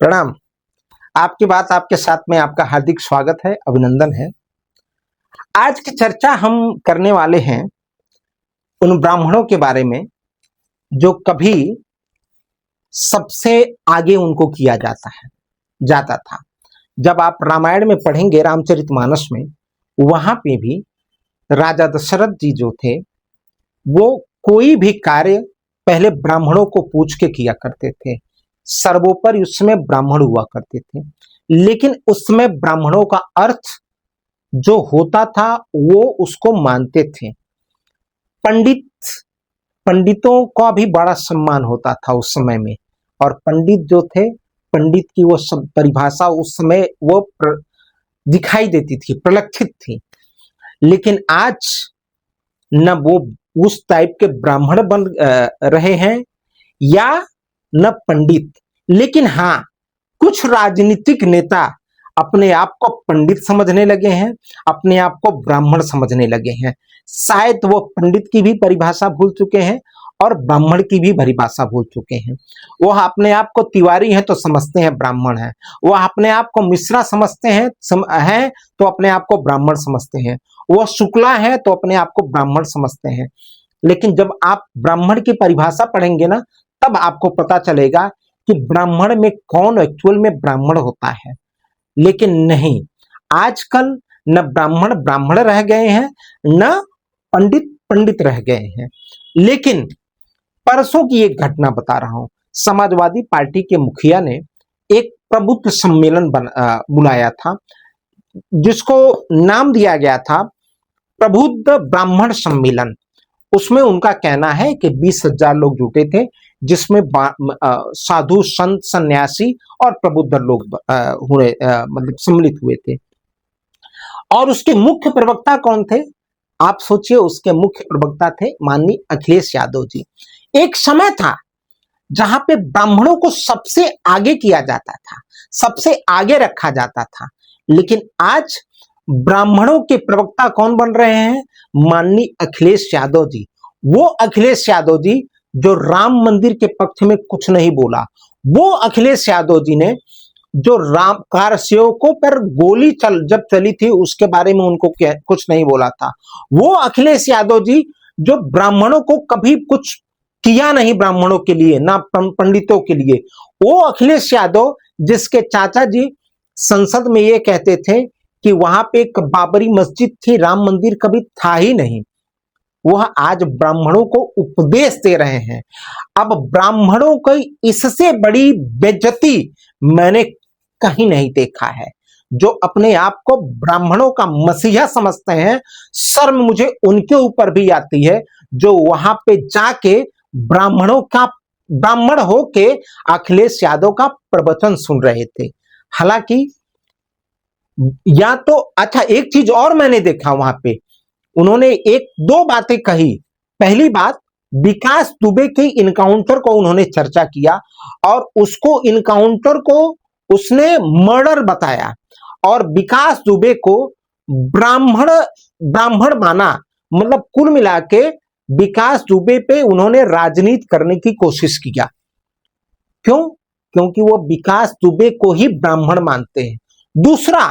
प्रणाम। आपकी बात आपके साथ में आपका हार्दिक स्वागत है, अभिनंदन है। आज की चर्चा हम करने वाले हैं उन ब्राह्मणों के बारे में जो कभी सबसे आगे उनको किया जाता था। जब आप रामायण में पढ़ेंगे, रामचरितमानस में, वहां पे भी राजा दशरथ जी जो थे वो कोई भी कार्य पहले ब्राह्मणों को पूछ के किया करते थे। सर्वोपरि उसमें ब्राह्मण हुआ करते थे, लेकिन उसमें ब्राह्मणों का अर्थ जो होता था वो उसको मानते थे। पंडितों का भी बड़ा सम्मान होता था उस समय में, और पंडित जो थे, पंडित की वो सब परिभाषा उस समय वो दिखाई देती थी, प्रलक्षित थी। लेकिन आज न वो उस टाइप के ब्राह्मण बन रहे हैं या न पंडित। लेकिन हाँ, कुछ राजनीतिक नेता अपने आप को पंडित समझने लगे हैं, अपने आप को ब्राह्मण समझने लगे हैं। शायद वो पंडित की भी परिभाषा भूल चुके हैं और ब्राह्मण की भी परिभाषा भूल चुके हैं। वो अपने आप को तिवारी हैं तो समझते हैं ब्राह्मण हैं, वो अपने आप को मिश्रा समझते हैं तो अपने आप को ब्राह्मण समझते हैं, वो शुक्ला है तो अपने आप को ब्राह्मण समझते हैं। लेकिन जब आप ब्राह्मण की परिभाषा पढ़ेंगे ना, तब आपको पता चलेगा कि ब्राह्मण में कौन एक्चुअल में ब्राह्मण होता है। लेकिन नहीं, आजकल न ब्राह्मण ब्राह्मण रह गए हैं, न पंडित पंडित रह गए हैं। लेकिन परसों की एक घटना बता रहा हूं। समाजवादी पार्टी के मुखिया ने एक प्रबुद्ध सम्मेलन बुलाया था, जिसको नाम दिया गया था प्रबुद्ध ब्राह्मण सम्मेलन। उसमें उनका कहना है कि 20,000 लोग जुटे थे, जिसमें साधु, संत, सन्यासी और प्रबुद्ध लोग मतलब सम्मिलित हुए थे। और उसके मुख्य प्रवक्ता कौन थे? आप सोचिए, उसके मुख्य प्रवक्ता थे माननीय अखिलेश यादव जी। एक समय था जहां पे ब्राह्मणों को सबसे आगे किया जाता था, सबसे आगे रखा जाता था। लेकिन आज ब्राह्मणों के प्रवक्ता कौन बन रहे हैं? माननीय अखिलेश यादव जी। वो अखिलेश यादव जी जो राम मंदिर के पक्ष में कुछ नहीं बोला, वो अखिलेश यादव जी ने जो राम कारसेवकों पर गोली जब चली थी उसके बारे में उनको कुछ नहीं बोला था, वो अखिलेश यादव जी जो ब्राह्मणों को कभी कुछ किया नहीं, ब्राह्मणों के लिए ना पंडितों के लिए, वो अखिलेश यादव जिसके चाचा जी संसद में ये कहते थे कि वहां पे एक बाबरी मस्जिद थी, राम मंदिर कभी था ही नहीं, वह आज ब्राह्मणों को उपदेश दे रहे हैं। अब ब्राह्मणों की इससे बड़ी बेइज्जती मैंने कहीं नहीं देखा है। जो अपने आप को ब्राह्मणों का मसीहा समझते हैं, शर्म मुझे उनके ऊपर भी आती है जो वहां पे जाके ब्राह्मण होके अखिलेश यादव का प्रवचन सुन रहे थे। हालांकि या तो अच्छा, एक चीज और मैंने देखा वहां पे, उन्होंने एक दो बातें कही। पहली बात, विकास दुबे के इनकाउंटर को उन्होंने चर्चा किया और उसको इनकाउंटर को उसने मर्डर बताया, और विकास दुबे को ब्राह्मण माना। मतलब कुल मिला के विकास दुबे पे उन्होंने राजनीति करने की कोशिश किया। क्यों? क्योंकि वो विकास दुबे को ही ब्राह्मण मानते हैं। दूसरा,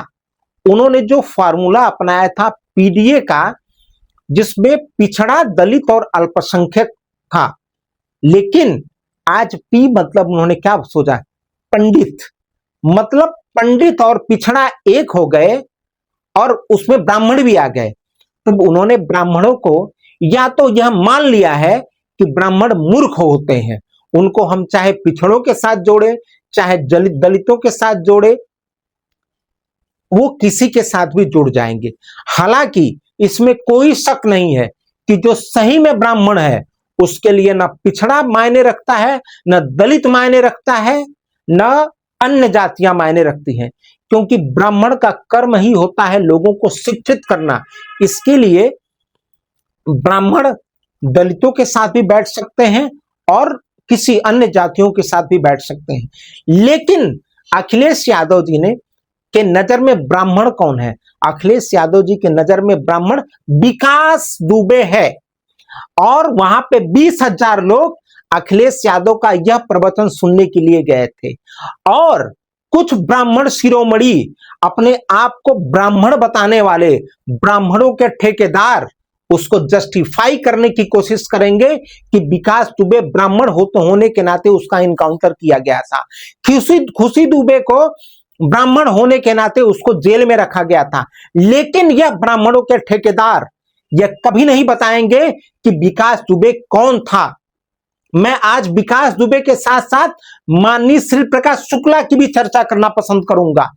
उन्होंने जो फार्मूला अपनाया था पीडीए का, जिसमें पिछड़ा, दलित और अल्पसंख्यक था, लेकिन आज पी मतलब उन्होंने क्या सोचा? पंडित। मतलब पंडित और पिछड़ा एक हो गए और उसमें ब्राह्मण भी आ गए। तो उन्होंने ब्राह्मणों को या तो यह मान लिया है कि ब्राह्मण मूर्ख होते हैं, उनको हम चाहे पिछड़ों के साथ जोड़े, चाहे दलितों के साथ जोड़े, वो किसी के साथ भी जुड़ जाएंगे। हालांकि इसमें कोई शक नहीं है कि जो सही में ब्राह्मण है उसके लिए ना पिछड़ा मायने रखता है, न दलित मायने रखता है, न अन्य जातियां मायने रखती हैं, क्योंकि ब्राह्मण का कर्म ही होता है लोगों को शिक्षित करना। इसके लिए ब्राह्मण दलितों के साथ भी बैठ सकते हैं और किसी अन्य जातियों के साथ भी बैठ सकते हैं। लेकिन अखिलेश यादव जी ने के नजर में ब्राह्मण कौन है? अखिलेश यादव जी के नजर में ब्राह्मण विकास दुबे है। और वहां पे 20,000 लोग अखिलेश यादव का यह प्रवचन सुनने के लिए गए थे। और कुछ ब्राह्मण शिरोमणि, अपने आप को ब्राह्मण बताने वाले ब्राह्मणों के ठेकेदार उसको जस्टिफाई करने की कोशिश करेंगे कि विकास दुबे ब्राह्मण होने के नाते उसका इनकाउंटर किया गया था। खुशी दुबे को ब्राह्मण होने के नाते उसको जेल में रखा गया था। लेकिन यह ब्राह्मणों के ठेकेदार यह कभी नहीं बताएंगे कि विकास दुबे कौन था। मैं आज विकास दुबे के साथ साथ माननीय श्री प्रकाश शुक्ला की भी चर्चा करना पसंद करूंगा।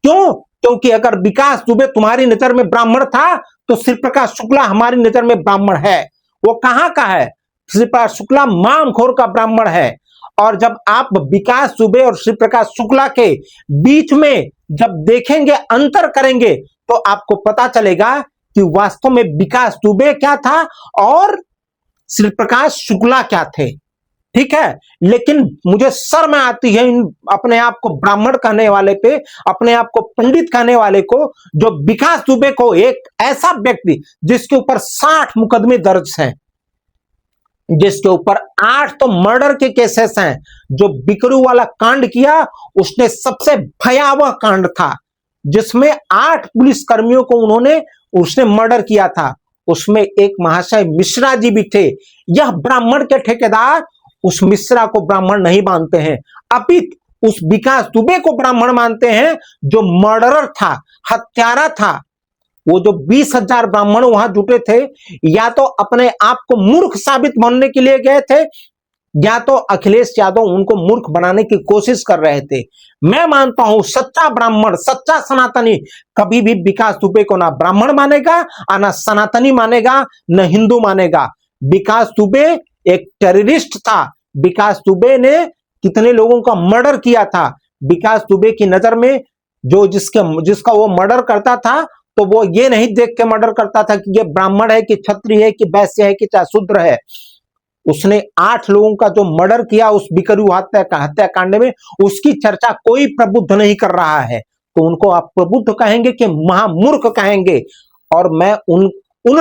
क्यों? क्योंकि अगर विकास दुबे तुम्हारी नजर में ब्राह्मण था तो श्री प्रकाश शुक्ला हमारी नजर में ब्राह्मण है। वो कहां का है? श्री प्रकाश शुक्ला मामखोर का ब्राह्मण है। और जब आप विकास दुबे और श्री प्रकाश शुक्ला के बीच में जब देखेंगे, अंतर करेंगे, तो आपको पता चलेगा कि वास्तव में विकास दुबे क्या था और श्री प्रकाश शुक्ला क्या थे। ठीक है, लेकिन मुझे शर्म आती है इन अपने आप को ब्राह्मण कहने वाले पे, अपने आप को पंडित कहने वाले को, जो विकास दुबे को, एक ऐसा व्यक्ति जिसके ऊपर 60 मुकदमे दर्ज हैं, जिसके ऊपर 8 तो मर्डर के केसेस हैं, जो बिकरू वाला कांड किया उसने सबसे भयावह कांड था, जिसमें 8 पुलिस कर्मियों को उसने मर्डर किया था। उसमें एक महाशय मिश्रा जी भी थे। यह ब्राह्मण के ठेकेदार उस मिश्रा को ब्राह्मण नहीं मानते हैं, अपितु उस विकास दुबे को ब्राह्मण मानते हैं, जो मर्डरर था, हत्यारा था। वो जो 20,000 ब्राह्मण वहां जुटे थे, या तो अपने आप को मूर्ख साबित बनने के लिए गए थे, या तो अखिलेश यादव उनको मूर्ख बनाने की कोशिश कर रहे थे। मैं मानता हूं सच्चा ब्राह्मण, सच्चा सनातनी कभी भी विकास दुबे को ना ब्राह्मण मानेगा, ना सनातनी मानेगा, न हिंदू मानेगा। विकास दुबे एक टेररिस्ट था। विकास दुबे ने कितने लोगों का मर्डर किया था। विकास दुबे की नजर में जो जिसका वो मर्डर करता था, तो वो ये नहीं देख के मर्डर करता था कि ये ब्राह्मण है कि क्षत्रिय है कि वैश्य है कि चाहे शूद्र है। उसने 8 लोगों का जो मर्डर किया उस बिकरू हत्याकांड में, उसकी चर्चा कोई प्रबुद्ध नहीं कर रहा है। तो उनको आप प्रबुद्ध कहेंगे कि महामूर्ख कहेंगे। और मैं उन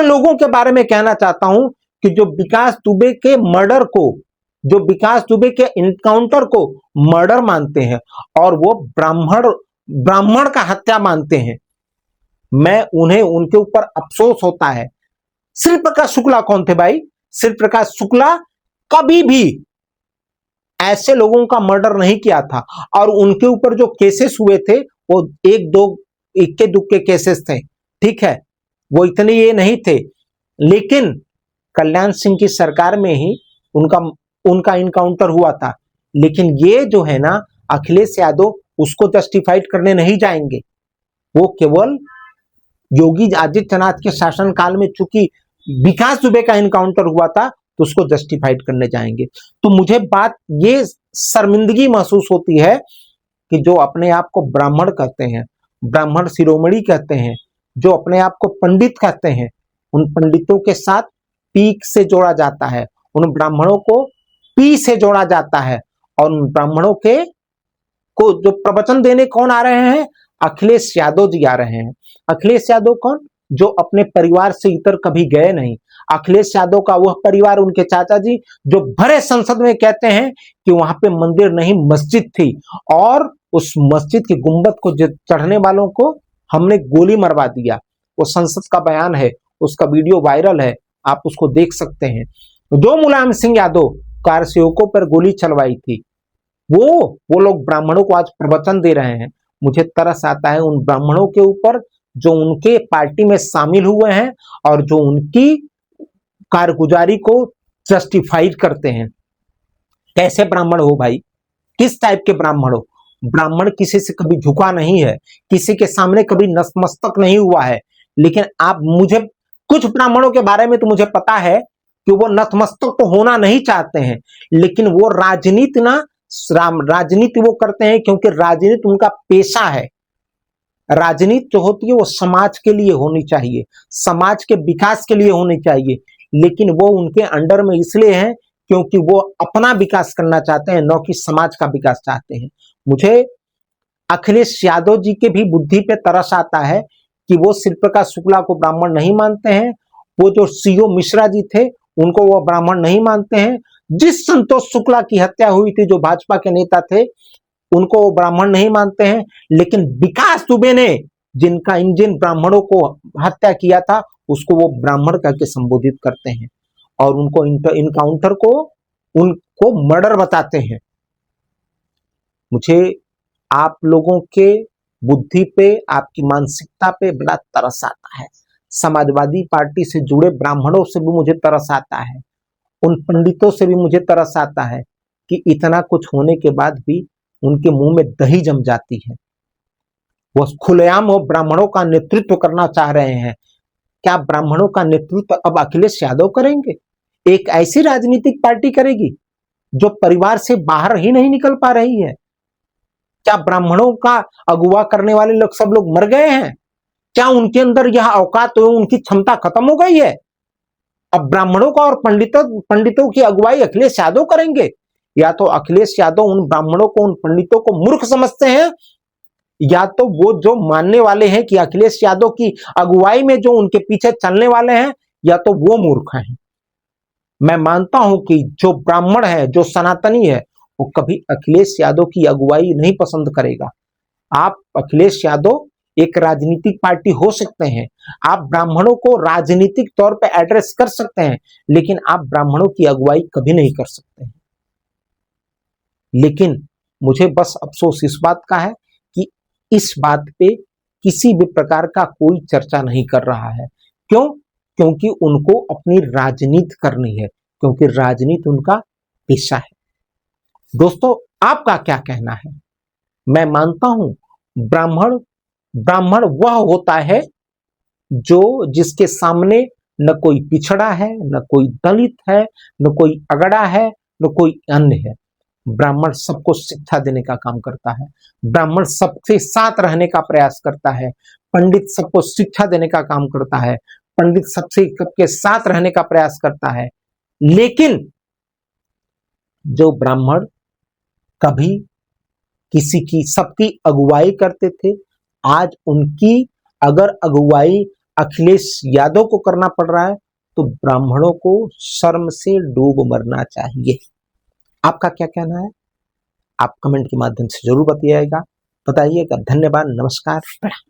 लोगों के बारे में कहना चाहता हूं कि जो विकास दुबे के मर्डर को, जो विकास दुबे के इनकाउंटर को मर्डर मानते हैं और वो ब्राह्मण का हत्या मानते हैं, मैं उन्हें उनके ऊपर अफसोस होता है। श्री प्रकाश शुक्ला कौन थे भाई? श्री प्रकाश शुक्ला कभी भी ऐसे लोगों का मर्डर नहीं किया था, और उनके ऊपर जो केसेस हुए थे वो 1-2 इक्के दुक्के केसेस थे। ठीक है, वो इतने ये नहीं थे, लेकिन कल्याण सिंह की सरकार में ही उनका इनकाउंटर हुआ था। लेकिन ये जो है ना, अखिलेश यादव उसको जस्टिफाइड करने नहीं जाएंगे। वो केवल योगी आदित्यनाथ के शासनकाल में चूंकि विकास दुबे का इनकाउंटर हुआ था तो उसको जस्टिफाइड करने जाएंगे। तो मुझे बात ये शर्मिंदगी महसूस होती है कि जो अपने आप को ब्राह्मण कहते हैं, ब्राह्मण शिरोमणि कहते हैं, जो अपने आप को पंडित कहते हैं, उन पंडितों के साथ पीक से जोड़ा जाता है, उन ब्राह्मणों को पी से जोड़ा जाता है। और उन ब्राह्मणों को जो प्रवचन देने कौन आ रहे हैं? अखिलेश यादव जी आ रहे हैं। अखिलेश यादव कौन? जो अपने परिवार से इतर कभी गए नहीं। अखिलेश यादव का वह परिवार, उनके चाचा जी, जो भरे संसद में कहते हैं कि वहां पे मंदिर नहीं मस्जिद थी, और उस मस्जिद की गुंबद को चढ़ने वालों को हमने गोली मरवा दिया। वो संसद का बयान है, उसका वीडियो वायरल है, आप उसको देख सकते हैं। जो मुलायम सिंह यादव कार सेवकों पर गोली चलवाई थी, वो लोग ब्राह्मणों को आज प्रवचन दे रहे हैं। मुझे तरस आता है उन ब्राह्मणों के ऊपर जो उनके पार्टी में शामिल हुए हैं और जो उनकी कारगुजारी को जस्टिफाइड करते हैं। कैसे ब्राह्मण हो भाई? किस टाइप के ब्राह्मण हो? ब्राह्मण किसी से कभी झुका नहीं है, किसी के सामने कभी नतमस्तक नहीं हुआ है। लेकिन आप मुझे कुछ ब्राह्मणों के बारे में तो मुझे पता है कि वो नतमस्तक तो होना नहीं चाहते हैं, लेकिन वो राजनीति वो करते हैं क्योंकि राजनीति उनका पेशा है। राजनीति जो होती है वो समाज के लिए होनी चाहिए, समाज के विकास के लिए होनी चाहिए, लेकिन वो उनके अंडर में इसलिए है क्योंकि वो अपना विकास करना चाहते हैं, न कि समाज का विकास चाहते हैं। मुझे अखिलेश यादव जी के भी बुद्धि पे तरस आता है कि वो श्री प्रकाश शुक्ला को ब्राह्मण नहीं मानते हैं। वो जो सीओ मिश्रा जी थे उनको वो ब्राह्मण नहीं मानते हैं। जिस संतोष शुक्ला की हत्या हुई थी, जो भाजपा के नेता थे, उनको वो ब्राह्मण नहीं मानते हैं, लेकिन विकास दुबे ने जिन ब्राह्मणों को हत्या किया था उसको वो ब्राह्मण करके संबोधित करते हैं और उनको इनकाउंटर को उनको मर्डर बताते हैं। मुझे आप लोगों के बुद्धि पे, आपकी मानसिकता पे बड़ा तरस आता है। समाजवादी पार्टी से जुड़े ब्राह्मणों से भी मुझे तरस आता है, उन पंडितों से भी मुझे तरस आता है कि इतना कुछ होने के बाद भी उनके मुंह में दही जम जाती है। वो खुलेआम वो ब्राह्मणों का नेतृत्व करना चाह रहे हैं। क्या ब्राह्मणों का नेतृत्व अब अखिलेश यादव करेंगे? एक ऐसी राजनीतिक पार्टी करेगी जो परिवार से बाहर ही नहीं निकल पा रही है? क्या ब्राह्मणों का अगुवा करने वाले लोग सब लोग मर गए हैं? क्या उनके अंदर यह औकात हो, उनकी क्षमता खत्म हो गई है? अब ब्राह्मणों का और पंडितों की अगुवाई अखिलेश यादव करेंगे? या तो अखिलेश यादव उन ब्राह्मणों को, उन पंडितों को मूर्ख समझते हैं, या तो वो जो मानने वाले हैं कि अखिलेश यादव की अगुवाई में जो उनके पीछे चलने वाले हैं, या तो वो मूर्ख हैं। मैं मानता हूं कि जो ब्राह्मण है, जो सनातनी है, वो कभी अखिलेश यादव की अगुवाई नहीं पसंद करेगा। आप अखिलेश यादव एक राजनीतिक पार्टी हो सकते हैं, आप ब्राह्मणों को राजनीतिक तौर पर एड्रेस कर सकते हैं, लेकिन आप ब्राह्मणों की अगुवाई कभी नहीं कर सकते हैं। लेकिन मुझे बस अफसोस इस बात का है कि इस बात पे किसी भी प्रकार का कोई चर्चा नहीं कर रहा है। क्यों? क्योंकि उनको अपनी राजनीति करनी है, क्योंकि राजनीति उनका पेशा है। दोस्तों, आपका क्या कहना है? मैं मानता हूं ब्राह्मण वह होता है जो जिसके सामने न कोई पिछड़ा है, न कोई दलित है, न कोई अगड़ा है, न कोई अन्य है। ब्राह्मण सबको शिक्षा देने का काम करता है, ब्राह्मण सबके साथ रहने का प्रयास करता है, पंडित सबको शिक्षा देने का काम करता है, पंडित सबके साथ रहने का प्रयास करता है। लेकिन जो ब्राह्मण कभी किसी की, सबकी अगुवाई करते थे, आज उनकी अगर अगुवाई अखिलेश यादव को करना पड़ रहा है तो ब्राह्मणों को शर्म से डूब मरना चाहिए। आपका क्या कहना है? आप कमेंट के माध्यम से जरूर बताइएगा। धन्यवाद, नमस्कार, प्रणाम।